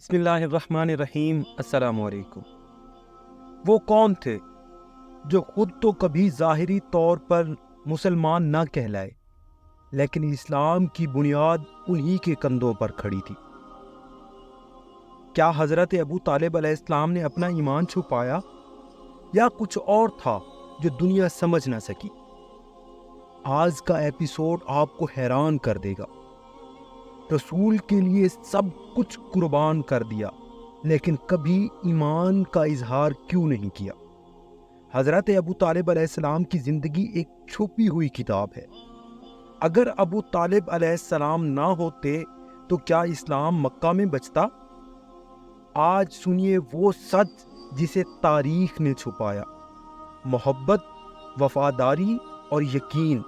بسم اللہ الرحمن الرحیم۔ السلام علیکم۔ وہ کون تھے جو خود تو کبھی ظاہری طور پر مسلمان نہ کہلائے، لیکن اسلام کی بنیاد انہی کے کندھوں پر کھڑی تھی؟ کیا حضرت ابو طالب علیہ السلام نے اپنا ایمان چھپایا، یا کچھ اور تھا جو دنیا سمجھ نہ سکی؟ آج کا ایپیسوڈ آپ کو حیران کر دے گا۔ رسول کے لیے سب کچھ قربان کر دیا، لیکن کبھی ایمان کا اظہار کیوں نہیں کیا؟ حضرت ابو طالب علیہ السلام کی زندگی ایک چھپی ہوئی کتاب ہے۔ اگر ابو طالب علیہ السلام نہ ہوتے تو کیا اسلام مکہ میں بچتا؟ آج سنیے وہ سچ جسے تاریخ نے چھپایا، محبت، وفاداری اور یقین،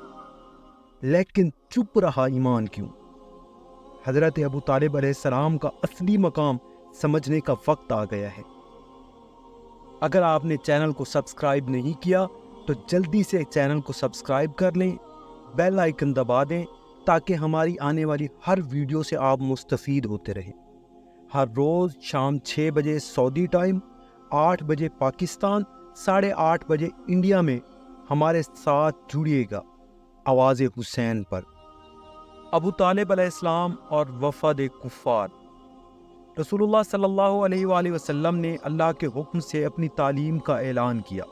لیکن چپ رہا ایمان کیوں؟ حضرت ابو طالب علیہ السلام کا اصلی مقام سمجھنے کا وقت آ گیا ہے۔ اگر آپ نے چینل کو سبسکرائب نہیں کیا تو جلدی سے چینل کو سبسکرائب کر لیں، بیل آئیکن دبا دیں تاکہ ہماری آنے والی ہر ویڈیو سے آپ مستفید ہوتے رہیں۔ ہر روز شام 6 بجے سعودی ٹائم، 8 بجے پاکستان، 8:30 بجے انڈیا میں ہمارے ساتھ جڑیے گا آواز حسین پر۔ ابو طالب علیہ السلام اور وفد کفار۔ رسول اللہ صلی اللہ علیہ وآلہ وسلم نے اللہ کے حکم سے اپنی تعلیم کا اعلان کیا،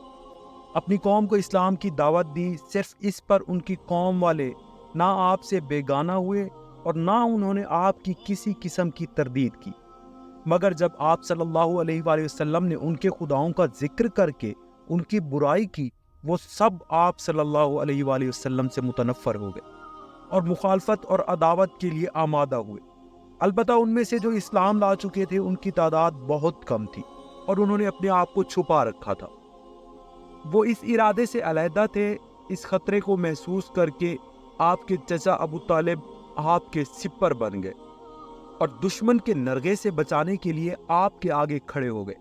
اپنی قوم کو اسلام کی دعوت دی۔ صرف اس پر ان کی قوم والے نہ آپ سے بیگانہ ہوئے اور نہ انہوں نے آپ کی کسی قسم کی تردید کی، مگر جب آپ صلی اللہ علیہ وآلہ وسلم نے ان کے خداؤں کا ذکر کر کے ان کی برائی کی، وہ سب آپ صلی اللہ علیہ وآلہ وسلم سے متنفر ہو گئے اور مخالفت اور عداوت کے لیے آمادہ ہوئے۔ البتہ ان میں سے جو اسلام لا چکے تھے ان کی تعداد بہت کم تھی اور انہوں نے اپنے آپ کو چھپا رکھا تھا۔ وہ اس ارادے سے علیحدہ تھے، اس خطرے کو محسوس کر کے آپ کے چچا ابو طالب آپ کے سپر بن گئے اور دشمن کے نرغے سے بچانے کے لیے آپ کے آگے کھڑے ہو گئے،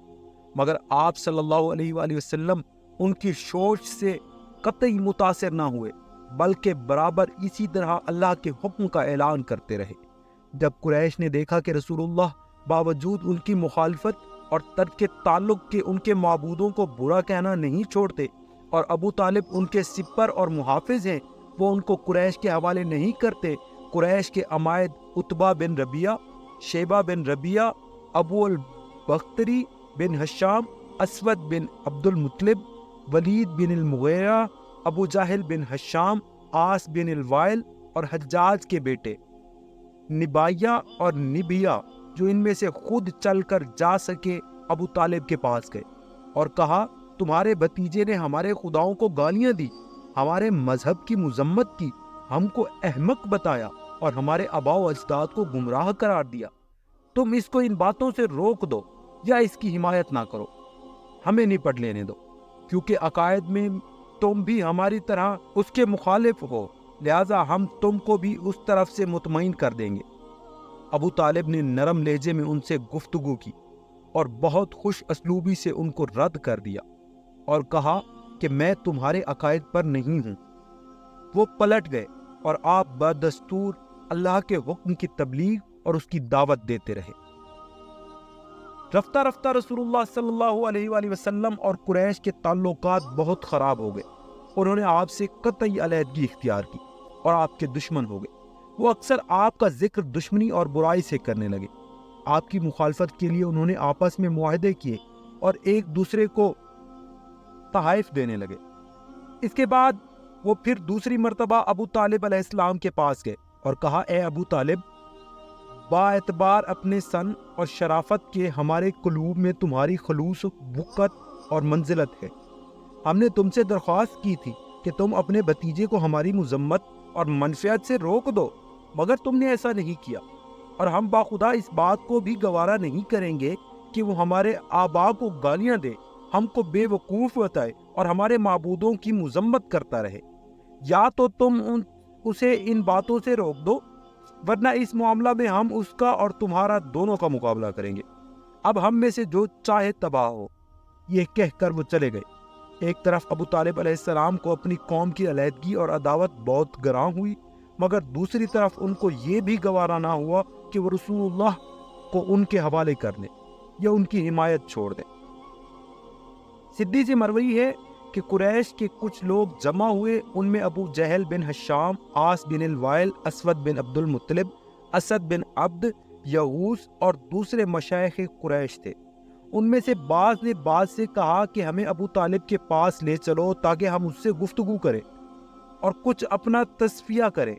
مگر آپ صلی اللہ علیہ وآلہ وسلم ان کی سوچ سے قطعی متاثر نہ ہوئے، بلکہ برابر اسی طرح اللہ کے حکم کا اعلان کرتے رہے۔ جب قریش نے دیکھا کہ رسول اللہ باوجود ان کی مخالفت اور ترک تعلق کے ان کے معبودوں کو برا کہنا نہیں چھوڑتے اور ابو طالب ان کے سپر اور محافظ ہیں، وہ ان کو قریش کے حوالے نہیں کرتے، قریش کے عمائد عتبہ بن ربیعہ، شیبہ بن ربیعہ، ابو البختری بن ہشام، اسود بن عبد المطلب، ولید بن المغیرہ، ابو جہل بن ہشام، آس بن الوائل اور حجاج کے بیٹے نبایہ اور نبیہ، جو ان میں سے خود چل کر جا سکے، ابو طالب کے پاس گئے اور کہا، تمہارے بھتیجے نے ہمارے خداؤں کو گالیاں دی، ہمارے مذہب کی مذمت کی، ہم کو احمق بتایا اور ہمارے آباء و اجداد کو گمراہ قرار دیا۔ تم اس کو ان باتوں سے روک دو یا اس کی حمایت نہ کرو، ہمیں نپٹ لینے دو، کیونکہ عقائد میں تم بھی ہماری طرح اس کے مخالف ہو، لہٰذا ہم تم کو بھی اس طرف سے مطمئن کر دیں گے۔ ابو طالب نے نرم لہجے میں ان سے گفتگو کی اور بہت خوش اسلوبی سے ان کو رد کر دیا اور کہا کہ میں تمہارے عقائد پر نہیں ہوں۔ وہ پلٹ گئے اور آپ بدستور اللہ کے حکم کی تبلیغ اور اس کی دعوت دیتے رہے۔ رفتہ رفتہ رسول اللہ صلی اللہ علیہ وآلہ وسلم اور قریش کے تعلقات بہت خراب ہو گئے۔ انہوں نے آپ سے قطعی علیحدگی اختیار کی اور آپ کے دشمن ہو گئے۔ وہ اکثر آپ کا ذکر دشمنی اور برائی سے کرنے لگے۔ آپ کی مخالفت کے لیے انہوں نے آپس میں معاہدے کیے اور ایک دوسرے کو تحائف دینے لگے۔ اس کے بعد وہ پھر دوسری مرتبہ ابو طالب علیہ السلام کے پاس گئے اور کہا، اے ابو طالب، با اعتبار اپنے سن اور شرافت کے ہمارے قلوب میں تمہاری خلوص، وقت اور منزلت ہے۔ ہم نے تم سے درخواست کی تھی کہ تم اپنے بھتیجے کو ہماری مذمت اور منفعت سے روک دو، مگر تم نے ایسا نہیں کیا، اور ہم باخدا اس بات کو بھی گوارا نہیں کریں گے کہ وہ ہمارے آباء کو گالیاں دے، ہم کو بے وقوف بتائے اور ہمارے معبودوں کی مذمت کرتا رہے۔ یا تو تم اسے ان باتوں سے روک دو، ورنہ اس معاملہ میں ہم اس کا اور تمہارا دونوں کا مقابلہ کریں گے۔ اب ہم میں سے جو چاہے تباہ ہو۔ یہ کہہ کر وہ چلے گئے۔ ایک طرف ابو طالب علیہ السلام کو اپنی قوم کی علیحدگی اور عداوت بہت گراں ہوئی، مگر دوسری طرف ان کو یہ بھی گوارا نہ ہوا کہ وہ رسول اللہ کو ان کے حوالے کر دیں یا ان کی حمایت چھوڑ دیں۔ صدی سے مروی ہے کہ قریش کے کچھ لوگ جمع ہوئے، ان میں ابو جہل بن ہشام، عاص بن الوائل، اسود بن عبد المطلب، اسد بن عبد یغوث اور دوسرے مشائخ قریش تھے۔ ان میں سے بعض نے بعض سے کہا کہ ہمیں ابو طالب کے پاس لے چلو تاکہ ہم اس سے گفتگو کریں اور کچھ اپنا تصفیہ کریں،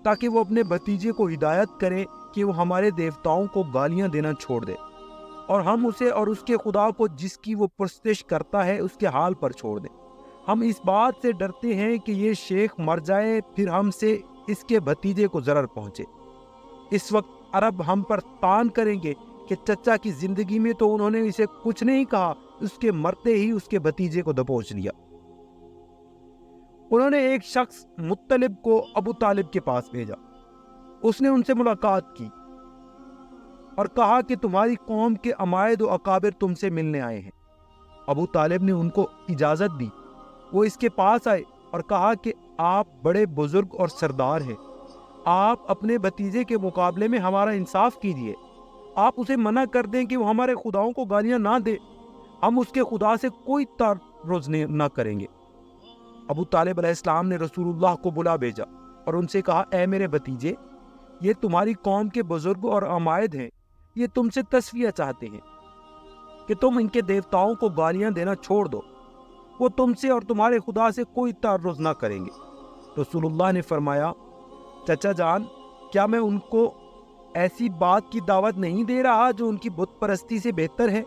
تاکہ وہ اپنے بھتیجے کو ہدایت کرے کہ وہ ہمارے دیوتاؤں کو گالیاں دینا چھوڑ دے، اور ہم اسے اور اس کے خدا کو جس کی وہ پرستش کرتا ہے اس کے حال پر چھوڑ دیں۔ ہم اس بات سے ڈرتے ہیں کہ یہ شیخ مر جائے، پھر ہم سے اس کے بھتیجے کو ضرر پہنچے۔ اس وقت عرب ہم پر تان کریں گے کہ چچا کی زندگی میں تو انہوں نے اسے کچھ نہیں کہا، اس کے مرتے ہی اس کے بھتیجے کو دبوچ لیا۔ انہوں نے ایک شخص مطلب کو ابو طالب کے پاس بھیجا۔ اس نے ان سے ملاقات کی اور کہا کہ تمہاری قوم کے عمائد و اکابر تم سے ملنے آئے ہیں۔ ابو طالب نے ان کو اجازت دی۔ وہ اس کے پاس آئے اور کہا کہ آپ بڑے بزرگ اور سردار ہیں، آپ اپنے بھتیجے کے مقابلے میں ہمارا انصاف کیجیے، آپ اسے منع کر دیں کہ وہ ہمارے خداؤں کو گالیاں نہ دے، ہم اس کے خدا سے کوئی تعرض نہ کریں گے۔ ابو طالب علیہ السلام نے رسول اللہ کو بلا بھیجا اور ان سے کہا، اے میرے بھتیجے، یہ تمہاری قوم کے بزرگ اور عمائد ہیں، یہ تم سے تصفیہ چاہتے ہیں کہ تم ان کے دیوتاؤں کو گالیاں دینا چھوڑ دو، وہ تم سے اور تمہارے خدا سے کوئی تعرض نہ کریں گے۔ رسول اللہ نے فرمایا، چچا جان، کیا میں ان کو ایسی بات کی دعوت نہیں دے رہا جو ان کی بت پرستی سے بہتر ہے؟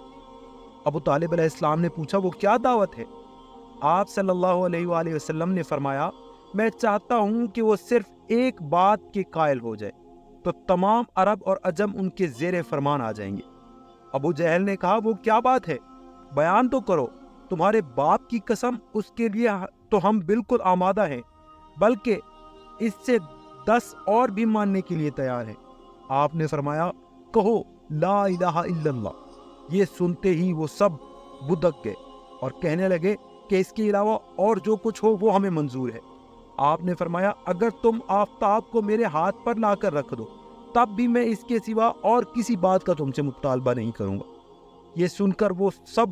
ابو طالب علیہ السلام نے پوچھا، وہ کیا دعوت ہے؟ آپ صلی اللہ علیہ وآلہ وسلم نے فرمایا، میں چاہتا ہوں کہ وہ صرف ایک بات کے قائل ہو جائے تو تمام عرب اور عجم ان کے زیر فرمان آ جائیں گے۔ ابو جہل نے کہا، وہ کیا بات ہے؟ بیان تو کرو۔ تمہارے باپ کی قسم، اس کے لیے تو ہم بالکل آمادہ ہیں، بلکہ اس سے 10 اور بھی ماننے کے لیے تیار ہیں۔ آپ نے فرمایا، کہو لا الہ الا اللہ۔ یہ سنتے ہی وہ سب بدک گئے اور کہنے لگے کہ اس کے علاوہ اور جو کچھ ہو وہ ہمیں منظور ہے۔ آپ نے فرمایا، اگر تم آفتاب کو میرے ہاتھ پر لا کر رکھ دو تب بھی میں اس کے سوا اور کسی بات کا تم سے مطالبہ نہیں کروں گا۔ یہ سن کر وہ سب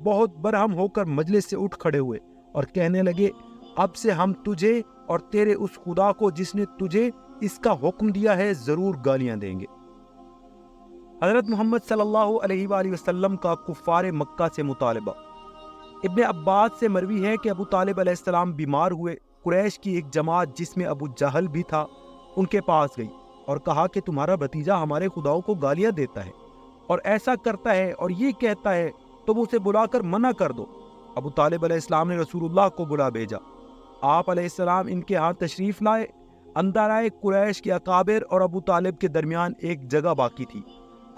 بہت برہم ہو کر مجلس سے اٹھ کھڑے ہوئے اور کہنے لگے، اب سے ہم تجھے اور تیرے اس خدا کو جس نے تجھے اس کا حکم دیا ہے ضرور گالیاں دیں گے۔ حضرت محمد صلی اللہ علیہ وآلہ وسلم کا کفار مکہ سے مطالبہ۔ ابن عباس سے مروی ہے کہ ابو طالب علیہ السلام بیمار ہوئے۔ قریش کی ایک جماعت جس میں ابو جہل بھی تھا ان کے پاس گئی اور کہا کہ تمہارا بھتیجا ہمارے خداؤں کو گالیاں دیتا ہے اور ایسا کرتا ہے اور یہ کہتا ہے، تم اسے بلا کر منع کر دو۔ ابو طالب علیہ السلام نے رسول اللہ کو بلا بھیجا۔ آپ علیہ السلام ان کے ہاں تشریف لائے۔ اندر آئے۔ قریش کے اکابر اور ابو طالب کے درمیان ایک جگہ باقی تھی۔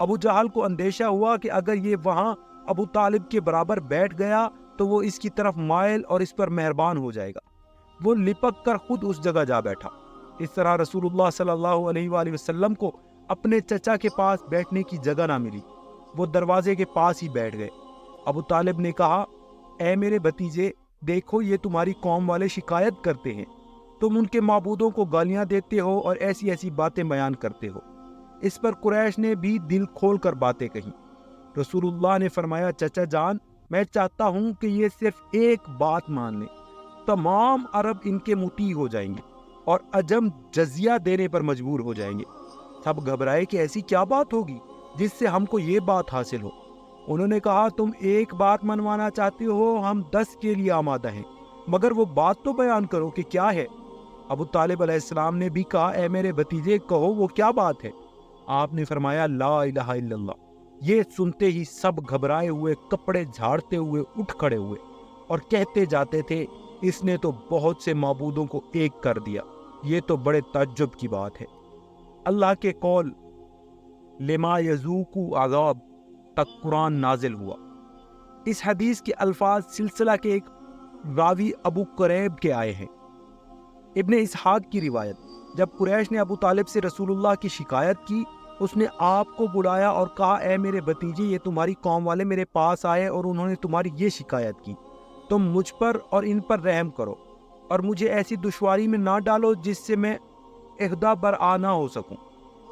ابو جہل کو اندیشہ ہوا کہ اگر یہ وہاں ابو طالب کے برابر بیٹھ گیا تو وہ اس کی طرف مائل اور اس پر مہربان ہو جائے گا۔ وہ لپک کر خود اس جگہ جا بیٹھا۔ اس طرح رسول اللہ صلی اللہ علیہ وآلہ وسلم کو اپنے چچا کے پاس بیٹھنے کی جگہ نہ ملی۔ وہ دروازے کے پاس ہی بیٹھ گئے۔ ابو طالب نے کہا، اے میرے بھتیجے، دیکھو یہ تمہاری قوم والے شکایت کرتے ہیں، تم ان کے معبودوں کو گالیاں دیتے ہو اور ایسی ایسی باتیں بیان کرتے ہو۔ اس پر قریش نے بھی دل کھول کر باتیں کہیں۔ رسول اللہ نے فرمایا، چچا جان، میں چاہتا ہوں کہ یہ صرف ایک بات مان لیں، تمام عرب ان کے مطیع ہو جائیں گے اور عجم جزیہ دینے پر مجبور ہو جائیں گے۔ سب گھبرائے کہ ایسی کیا بات ہوگی جس سے ہم کو یہ بات حاصل ہو۔ انہوں نے کہا، تم ایک بات منوانا چاہتے ہو، ہم 10 کے لیے آمادہ ہیں، مگر وہ بات تو بیان کرو کہ کیا ہے۔ ابو طالب علیہ السلام نے بھی کہا، اے میرے بھتیجے، کہو وہ کیا بات ہے۔ آپ نے فرمایا، لا الہ الا اللہ۔ یہ سنتے ہی سب گھبرائے ہوئے کپڑے جھاڑتے ہوئے اٹھ کھڑے ہوئے اور کہتے جاتے تھے، اس نے تو بہت سے معبودوں کو ایک کر دیا، یہ تو بڑے تعجب کی بات ہے۔ اللہ کے قول لما یذوقوا عذاب تک قرآن نازل ہوا۔ اس حدیث کے الفاظ سلسلہ کے ایک راوی ابو قریب کے آئے ہیں۔ ابن اسحاق کی روایت، جب قریش نے ابو طالب سے رسول اللہ کی شکایت کی، اس نے آپ کو بلایا اور کہا، اے میرے بھتیجے، یہ تمہاری قوم والے میرے پاس آئے اور انہوں نے تمہاری یہ شکایت کی، تم مجھ پر اور ان پر رحم کرو اور مجھے ایسی دشواری میں نہ ڈالو جس سے میں عہدہ برآ نہ ہو سکوں۔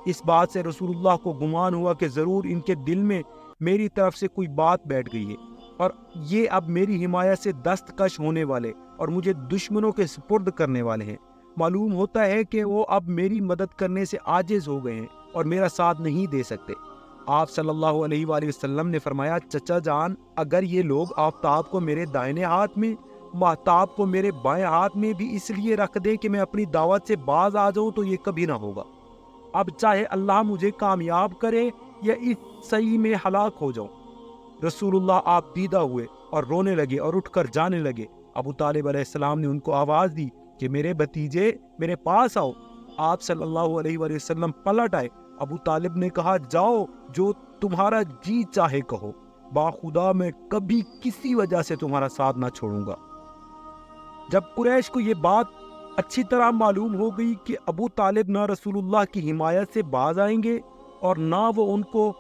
اس بات سے رسول اللہ کو گمان ہوا کہ ضرور ان کے دل میں میری طرف سے کوئی بات بیٹھ گئی ہے اور یہ اب میری حمایت سے دستکش ہونے والے اور مجھے دشمنوں کے سپرد کرنے والے ہیں۔ معلوم ہوتا ہے کہ وہ اب میری مدد کرنے سے عاجز ہو گئے ہیں اور میرا ساتھ نہیں دے سکتے۔ آپ صلی اللہ علیہ وآلہ وسلم نے فرمایا، چچا جان، اگر یہ لوگ آفتاب کو میرے دائنے ہاتھ میں، مہتاب کو میرے بائیں ہاتھ میں بھی اس لیے رکھ دیں کہ میں اپنی دعوت سے باز آ جاؤں تو یہ کبھی نہ ہوگا۔ اب چاہے اللہ مجھے کامیاب کرے یا اس صحیح میں ہلاک ہو جاؤں۔ رسول اللہ آپ دیدہ ہوئے اور رونے لگے اور اٹھ کر جانے لگے۔ ابو طالب علیہ السلام نے ان کو آواز دی کہ میرے بھتیجے میرے پاس آؤ۔ آپ صلی اللہ علیہ وآلہ وسلم پلٹ آئے۔ ابو طالب نے کہا، جاؤ، جو تمہارا جی چاہے کہو، باخدا میں کبھی کسی وجہ سے تمہارا ساتھ نہ چھوڑوں گا۔ جب قریش کو یہ بات اچھی طرح معلوم ہو گئی کہ ابو طالب نہ رسول اللہ کی حمایت سے باز آئیں گے اور نہ وہ ان کو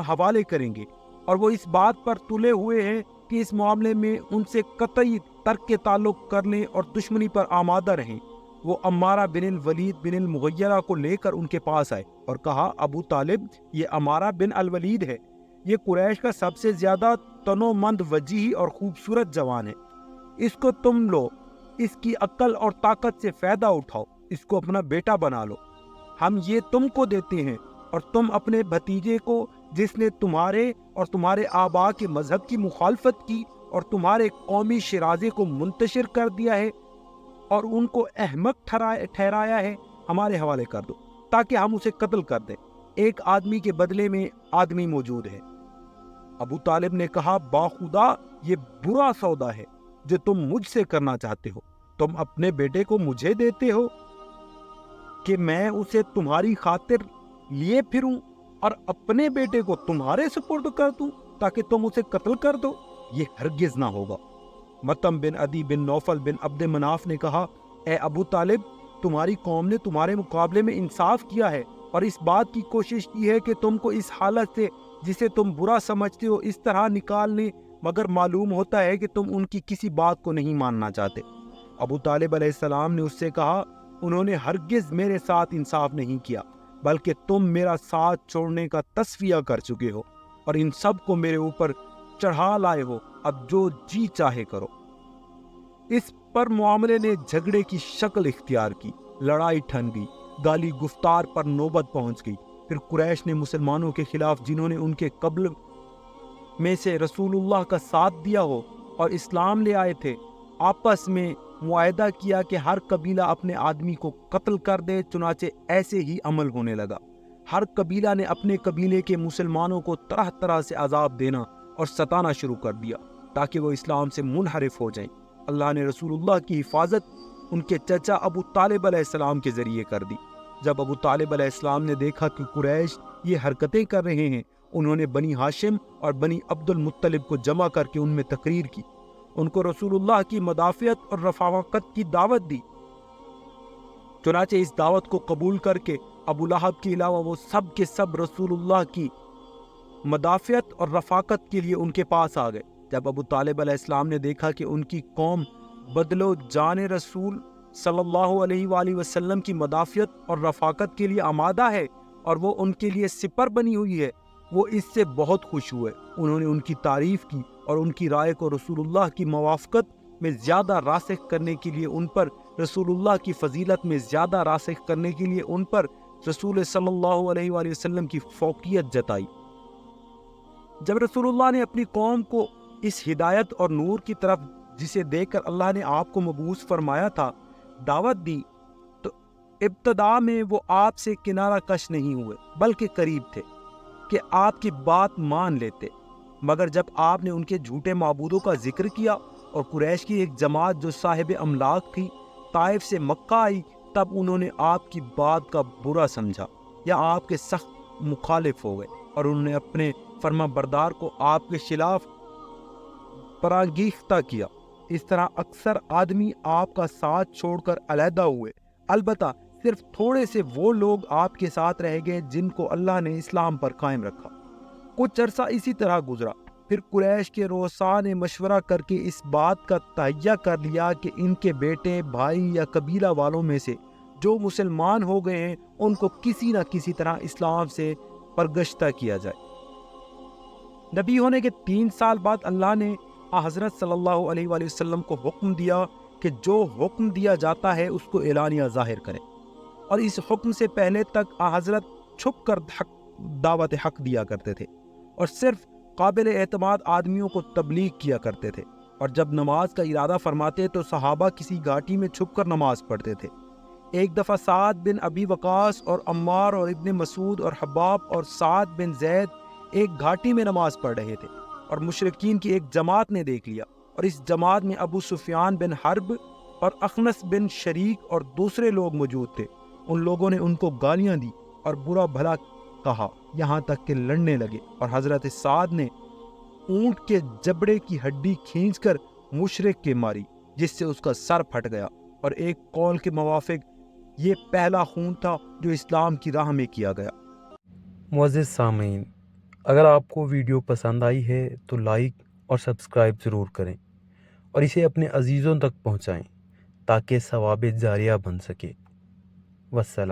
حوالے کریں گے، اور وہ اس بات پر تلے ہوئے ہیں کہ اس معاملے میں ان سے قطعی ترک کے تعلق کر لیں اور دشمنی پر آمادہ رہیں، وہ عمارہ بن الولید بن المغیرہ کو لے کر ان کے پاس آئے اور کہا، ابو طالب، یہ عمارہ بن الولید ہے، یہ قریش کا سب سے زیادہ تنومند، وجیح اور خوبصورت جوان ہے، اس کو تم لو، اس کی عقل اور طاقت سے فائدہ اٹھاؤ، اس کو اپنا بیٹا بنا لو، ہم یہ تم کو دیتے ہیں، اور تم اپنے بھتیجے کو، جس نے تمہارے اور تمہارے آبا کے مذہب کی مخالفت کی اور تمہارے قومی شرازے کو منتشر کر دیا ہے اور ان کو احمق ٹھہرایا ہے، ہمارے حوالے کر دو تاکہ ہم اسے قتل کر دیں، ایک آدمی کے بدلے میں آدمی موجود ہے۔ ابو طالب نے کہا، باخدا یہ برا سودا ہے جو تم مجھ سے کرنا چاہتے ہو، تم اپنے بیٹے کو مجھے دیتے ہو کہ میں اسے تمہاری خاطر لیے پھروں اور اپنے بیٹے کو تمہارے سپرد کر دوں تاکہ تم اسے قتل کر دو، یہ ہرگز نہ ہوگا۔ مطعم بن عدی بن نوفل بن عبد مناف نے کہا، اے ابو طالب، تمہاری قوم نے تمہارے مقابلے میں انصاف کیا ہے اور اس بات کی کوشش کی ہے کہ تم کو اس حالت سے جسے تم برا سمجھتے ہو اس طرح نکال لیں، مگر معلوم ہوتا ہے کہ تم ان کی کسی بات کو نہیں ماننا چاہتے۔ ابو طالب علیہ السلام نے اس سے کہا، انہوں نے ہرگز میرے ساتھ انصاف نہیں کیا، بلکہ تم میرا ساتھ چھوڑنے کا تصفیہ کر چکے ہو اور ان سب کو میرے اوپر چڑھا لائے ہو، اب جو جی چاہے کرو۔ اس پر معاملے نے جھگڑے کی شکل اختیار کی، لڑائی ٹھن گئی، گالی گفتار پر نوبت پہنچ گئی۔ پھر قریش نے مسلمانوں کے خلاف جنہوں نے ان کے قبل میں سے رسول اللہ کا ساتھ دیا ہو اور اسلام لے آئے تھے، آپس میں معاہدہ کیا کہ ہر قبیلہ اپنے آدمی کو قتل کر دے، چنانچہ ایسے ہی عمل ہونے لگا۔ ہر قبیلہ نے اپنے قبیلے کے مسلمانوں کو طرح طرح سے عذاب دینا اور ستانا شروع کر دیا تاکہ وہ اسلام سے منحرف ہو جائیں۔ اللہ نے رسول اللہ کی حفاظت ان کے چچا ابو طالب علیہ السلام کے ذریعے کر دی۔ جب ابو طالب علیہ السلام نے دیکھا کہ قریش یہ حرکتیں کر رہے ہیں، انہوں نے بنی ہاشم اور بنی عبد المطلب کو جمع کر کے ان میں تقریر کی، ان کو رسول اللہ کی مدافعت اور رفاقت کی دعوت دی۔ چنانچہ اس دعوت کو قبول کر کے ابو لہب کے علاوہ وہ سب کے سب رسول اللہ کی مدافعت اور رفاقت کے لیے ان کے پاس آ گئے۔ جب ابو طالب علیہ السلام نے دیکھا کہ ان کی قوم بدلو جان رسول صلی اللہ علیہ وآلہ وسلم کی مدافعت اور رفاقت کے لیے آمادہ ہے اور وہ ان کے لیے سپر بنی ہوئی ہے، وہ اس سے بہت خوش ہوئے۔ انہوں نے ان کی تعریف کی اور ان کی رائے کو رسول اللہ کی موافقت میں زیادہ راسخ کرنے کے لیے ان پر، رسول اللہ کی فضیلت میں زیادہ راسخ کرنے کے لیے ان پر رسول صلی اللہ علیہ وآلہ وسلم کی فوقیت جتائی۔ جب رسول اللہ نے اپنی قوم کو اس ہدایت اور نور کی طرف جسے دیکھ کر اللہ نے آپ کو مبعوث فرمایا تھا دعوت دی، تو ابتدا میں وہ آپ سے کنارہ کش نہیں ہوئے بلکہ قریب تھے کہ آپ کی بات مان لیتے، مگر جب آپ نے ان کے جھوٹے معبودوں کا ذکر کیا اور قریش کی ایک جماعت جو صاحب املاک تھی طائف سے مکہ آئی، تب انہوں نے آپ کی بات کا برا سمجھا یا آپ کے سخت مخالف ہو گئے اور انہوں نے اپنے فرما بردار کو آپ کے خلاف پراگیختہ کیا۔ اس طرح اکثر آدمی آپ کا ساتھ چھوڑ کر علیحدہ ہوئے، البتہ صرف تھوڑے سے وہ لوگ آپ کے ساتھ رہ گئے جن کو اللہ نے اسلام پر قائم رکھا۔ کچھ عرصہ اسی طرح گزرا، پھر قریش کے رؤساء نے مشورہ کر کے اس بات کا تہیہ کر لیا کہ ان کے بیٹے، بھائی یا قبیلہ والوں میں سے جو مسلمان ہو گئے ہیں ان کو کسی نہ کسی طرح اسلام سے پرگشتہ کیا جائے۔ نبی ہونے کے 3 سال بعد اللہ نے حضرت صلی اللہ علیہ وآلہ وسلم کو حکم دیا کہ جو حکم دیا جاتا ہے اس کو اعلانیہ ظاہر کریں، اور اس حکم سے پہلے تک حضرت چھپ کر دعوت حق دیا کرتے تھے اور صرف قابل اعتماد آدمیوں کو تبلیغ کیا کرتے تھے، اور جب نماز کا ارادہ فرماتے تو صحابہ کسی گھاٹی میں چھپ کر نماز پڑھتے تھے۔ ایک دفعہ سعد بن ابی وقاص اور عمار اور ابن مسعود اور حباب اور سعد بن زید ایک گھاٹی میں نماز پڑھ رہے تھے، اور مشرکین کی ایک جماعت نے دیکھ لیا، اور اس جماعت میں ابو سفیان بن حرب اور اخنس بن شریک اور دوسرے لوگ موجود تھے۔ ان لوگوں نے ان کو گالیاں دی اور برا بھلا کہا، یہاں تک کہ لڑنے لگے، اور حضرت سعد نے اونٹ کے جبڑے کی ہڈی کھینچ کر مشرک کے ماری، جس سے اس کا سر پھٹ گیا، اور ایک قول کے موافق یہ پہلا خون تھا جو اسلام کی راہ میں کیا گیا۔ معزز سامعین، اگر آپ کو ویڈیو پسند آئی ہے تو لائک اور سبسکرائب ضرور کریں اور اسے اپنے عزیزوں تک پہنچائیں تاکہ ثواب جاریہ بن سکے۔ والسلام۔